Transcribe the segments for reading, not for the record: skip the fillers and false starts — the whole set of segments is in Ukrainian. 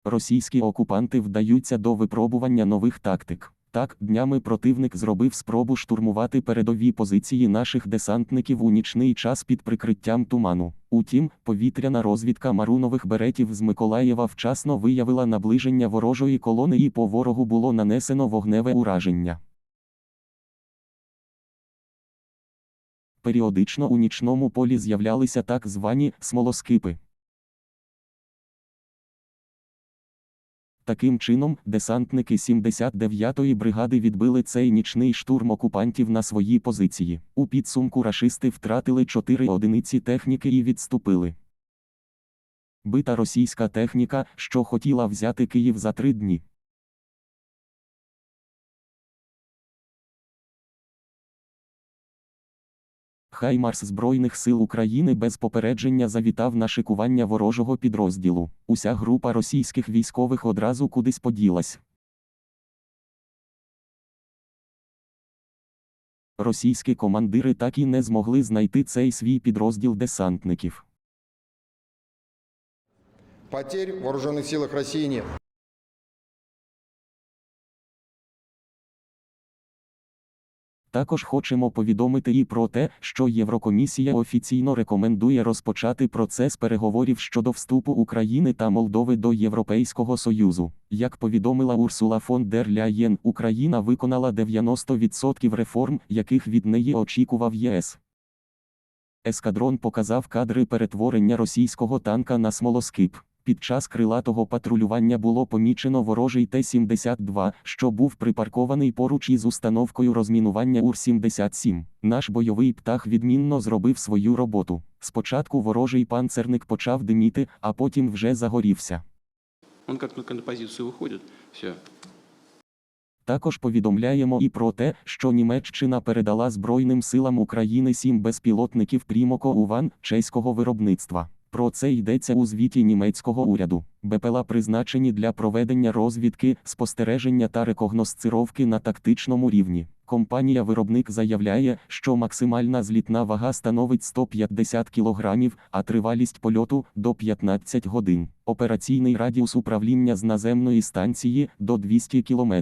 Російські окупанти вдаються до випробування нових тактик. Так, днями противник зробив спробу штурмувати передові позиції наших десантників у нічний час під прикриттям туману. Утім, повітряна розвідка марунових беретів з Миколаєва вчасно виявила наближення ворожої колони і по ворогу було нанесено вогневе ураження. Періодично у нічному полі з'являлися так звані «смолоскипи». Таким чином, десантники 79-ї бригади відбили цей нічний штурм окупантів на свої позиції. У підсумку рашисти втратили 4 одиниці техніки і відступили. Бита російська техніка, що хотіла взяти Київ за 3 дні. Хаймарс Збройних сил України без попередження завітав на шикування ворожого підрозділу. Уся група російських військових одразу кудись поділась. Російські командири так і не змогли знайти цей свій підрозділ десантників. Потерь в вооруженных силах России нет. Також хочемо повідомити і про те, що Єврокомісія офіційно рекомендує розпочати процес переговорів щодо вступу України та Молдови до Європейського Союзу. Як повідомила Урсула фон дер Ляєн, Україна виконала 90% реформ, яких від неї очікував ЄС. Ескадрон показав кадри перетворення російського танка на смолоскип. Під час крилатого патрулювання було помічено ворожий Т-72, що був припаркований поруч із установкою розмінування УР-77. Наш бойовий птах відмінно зробив свою роботу. Спочатку ворожий панцерник почав диміти, а потім вже загорівся. Он як на позицію виходить, все. Також повідомляємо і про те, що Німеччина передала Збройним силам України 7 безпілотників Прімоко Уван чеського виробництва. Про це йдеться у звіті німецького уряду. БПЛА призначені для проведення розвідки, спостереження та рекогносцировки на тактичному рівні. Компанія-виробник заявляє, що максимальна злітна вага становить 150 кг, а тривалість польоту – до 15 годин. Операційний радіус управління з наземної станції – до 200 км,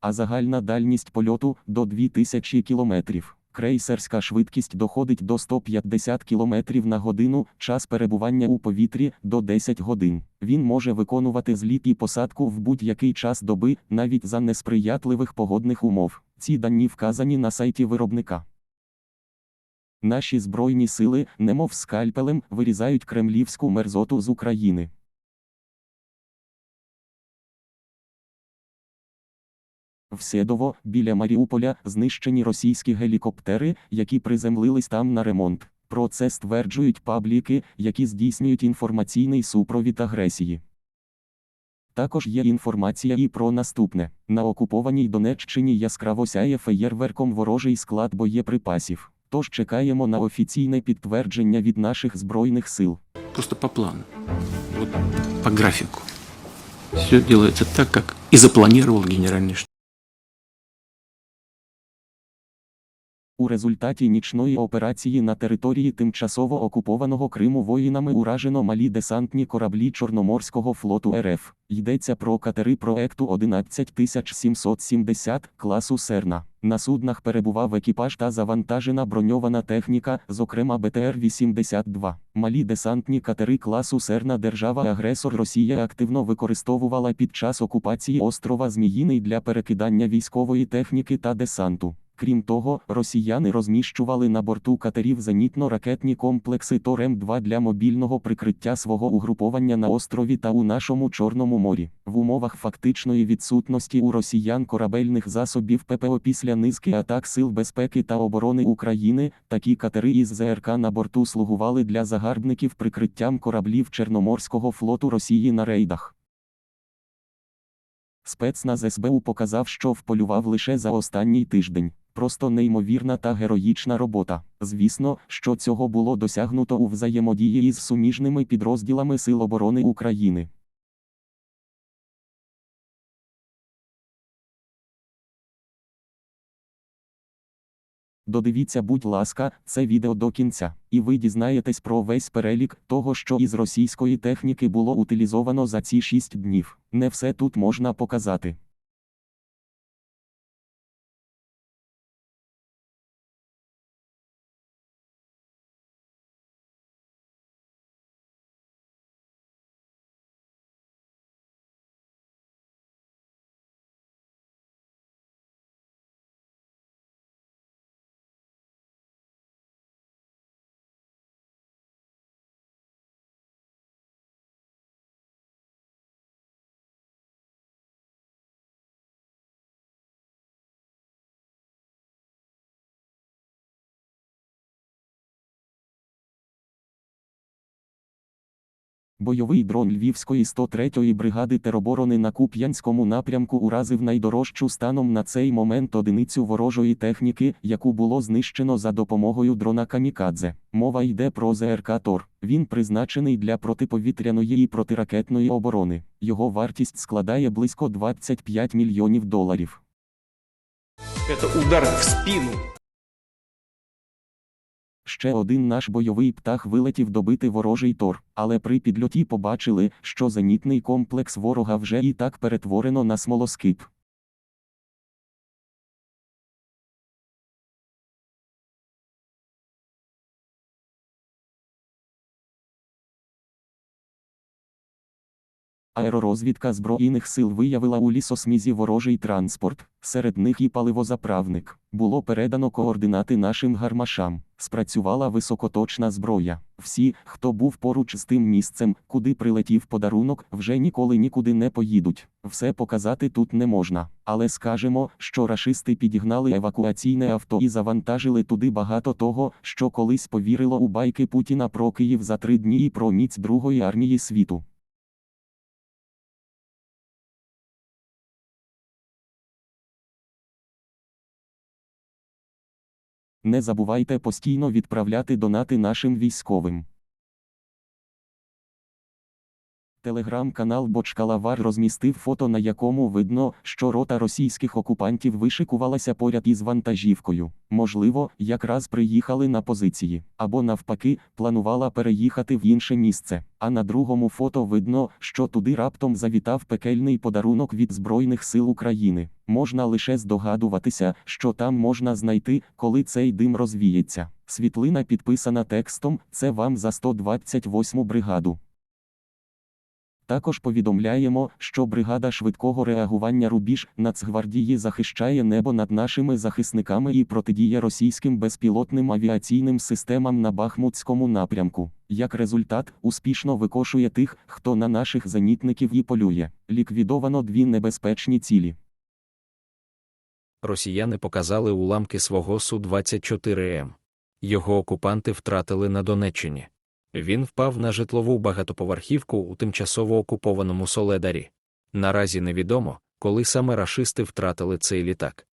а загальна дальність польоту – до 2000 км. Крейсерська швидкість доходить до 150 км на годину, час перебування у повітрі – до 10 годин. Він може виконувати зліт і посадку в будь-який час доби, навіть за несприятливих погодних умов. Ці дані вказані на сайті виробника. Наші Збройні сили, немов скальпелем, вирізають кремлівську мерзоту з України. В Седово, біля Маріуполя, знищені російські гелікоптери, які приземлились там на ремонт. Про це стверджують пабліки, які здійснюють інформаційний супровід агресії. Також є інформація і про наступне. На окупованій Донеччині яскраво сяє феєрверком ворожий склад боєприпасів. Тож чекаємо на офіційне підтвердження від наших Збройних сил. Просто по плану, вот, по графіку. Все делается так, как и запланировал генеральный штаб. У результаті нічної операції на території тимчасово окупованого Криму воїнами уражено малі десантні кораблі Чорноморського флоту РФ. Йдеться про катери проекту 11770 класу Серна. На суднах перебував екіпаж та завантажена броньована техніка, зокрема БТР-82. Малі десантні катери класу Серна держава-агресор Росія активно використовувала під час окупації острова Зміїний для перекидання військової техніки та десанту. Крім того, росіяни розміщували на борту катерів зенітно-ракетні комплекси ТОР-М2 для мобільного прикриття свого угруповання на острові та у нашому Чорному морі. В умовах фактичної відсутності у росіян корабельних засобів ППО після низки атак Сил безпеки та оборони України, такі катери із ЗРК на борту слугували для загарбників прикриттям кораблів Чорноморського флоту Росії на рейдах. Спецназ СБУ показав, що вполював лише за останній тиждень. Просто неймовірна та героїчна робота. Звісно, що цього було досягнуто у взаємодії із суміжними підрозділами Сил оборони України. Додивіться, будь ласка, це відео до кінця, і ви дізнаєтесь про весь перелік того, що із російської техніки було утилізовано за ці 6 днів. Не все тут можна показати. Бойовий дрон Львівської 103-ї бригади тероборони на Куп'янському напрямку уразив найдорожчу станом на цей момент одиницю ворожої техніки, яку було знищено за допомогою дрона «Камікадзе». Мова йде про ЗРК «Тор». Він призначений для протиповітряної і протиракетної оборони. Його вартість складає близько $25 мільйонів. Это удар в спину. Ще один наш бойовий птах вилетів добити ворожий «Тор», але при підльоті побачили, що зенітний комплекс ворога вже і так перетворено на смолоскип. Аеророзвідка Збройних сил виявила у лісосмізі ворожий транспорт, серед них і паливозаправник. Було передано координати нашим гармашам. Спрацювала високоточна зброя. Всі, хто був поруч з тим місцем, куди прилетів подарунок, вже нікуди не поїдуть. Все показати тут не можна. Але скажемо, що рашисти підігнали евакуаційне авто і завантажили туди багато того, що колись повірило у байки Путіна про Київ за 3 дні і про міць Другої армії світу. Не забувайте постійно відправляти донати нашим військовим. Телеграм-канал Бочкалавар розмістив фото, на якому видно, що рота російських окупантів вишикувалася поряд із вантажівкою. Можливо, якраз приїхали на позиції. Або навпаки, планувала переїхати в інше місце. А на другому фото видно, що туди раптом завітав пекельний подарунок від Збройних сил України. Можна лише здогадуватися, що там можна знайти, коли цей дим розвіється. Світлина підписана текстом «Це вам за 128-му бригаду». Також повідомляємо, що бригада швидкого реагування «Рубіж» Нацгвардії захищає небо над нашими захисниками і протидіє російським безпілотним авіаційним системам на Бахмутському напрямку. Як результат, успішно викошує тих, хто на наших зенітників і полює. Ліквідовано 2 небезпечні цілі. Росіяни показали уламки свого Су-24М. Його окупанти втратили на Донеччині. Він впав на житлову багатоповерхівку у тимчасово окупованому Соледарі. Наразі невідомо, коли саме рашисти втратили цей літак.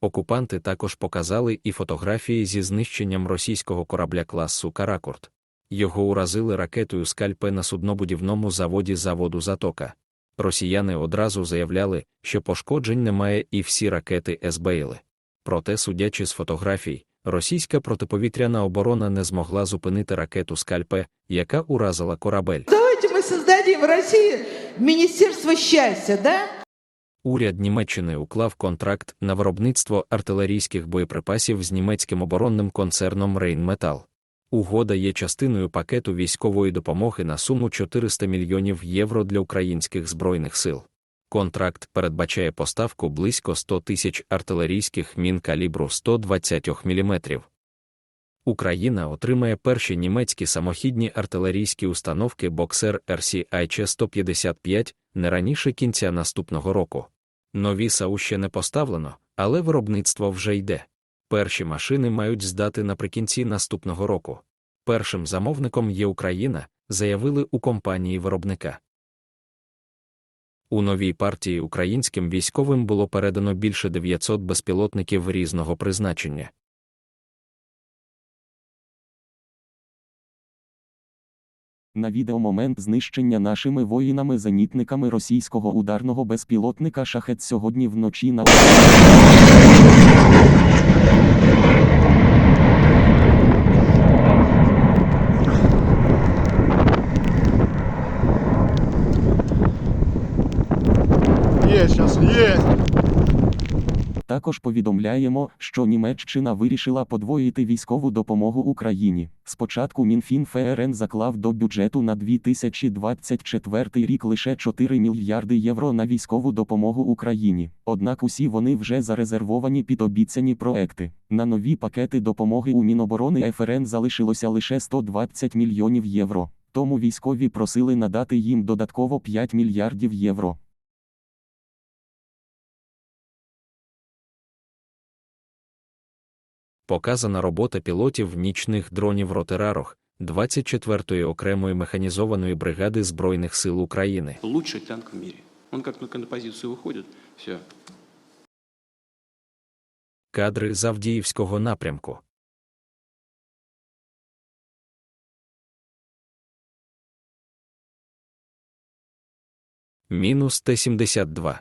Окупанти також показали і фотографії зі знищенням російського корабля класу «Каракурт». Його уразили ракетою «Скальпе» на суднобудівному заводі заводу «Затока». Росіяни одразу заявляли, що пошкоджень немає і всі ракети збили. Проте, судячи з фотографій, російська протиповітряна оборона не змогла зупинити ракету «Скальпе», яка уразила корабель. Давайте ми создадим в Росії Міністерство щастя, да? Уряд Німеччини уклав контракт на виробництво артилерійських боєприпасів з німецьким оборонним концерном Rheinmetall. Угода є частиною пакету військової допомоги на суму 400 мільйонів євро для українських збройних сил. Контракт передбачає поставку близько 100 тисяч артилерійських мін калібру 120 мм. Україна отримає перші німецькі самохідні артилерійські установки «Боксер» RCIC-155 не раніше кінця наступного року. Нові САУ ще не поставлено, але виробництво вже йде. Перші машини мають здати наприкінці наступного року. Першим замовником є Україна, заявили у компанії-виробника. У новій партії українським військовим було передано більше 900 безпілотників різного призначення. На відео момент знищення нашими воїнами-зенітниками російського ударного безпілотника «Шахед» сьогодні вночі на Есть сейчас, есть! Також повідомляємо, що Німеччина вирішила подвоїти військову допомогу Україні. Спочатку Мінфін ФРН заклав до бюджету на 2024 рік лише 4 мільярди євро на військову допомогу Україні. Однак усі вони вже зарезервовані під обіцяні проекти. На нові пакети допомоги у Міноборони ФРН залишилося лише 120 мільйонів євро. Тому військові просили надати їм додатково 5 мільярдів євро. Показана робота пілотів нічних дронів Ротерарох 24-ї окремої механізованої бригади Збройних сил України. Лучший танк в мире. Он как на композицию выходит, все. Кадри з Авдіївського напрямку. Мінус Т-72.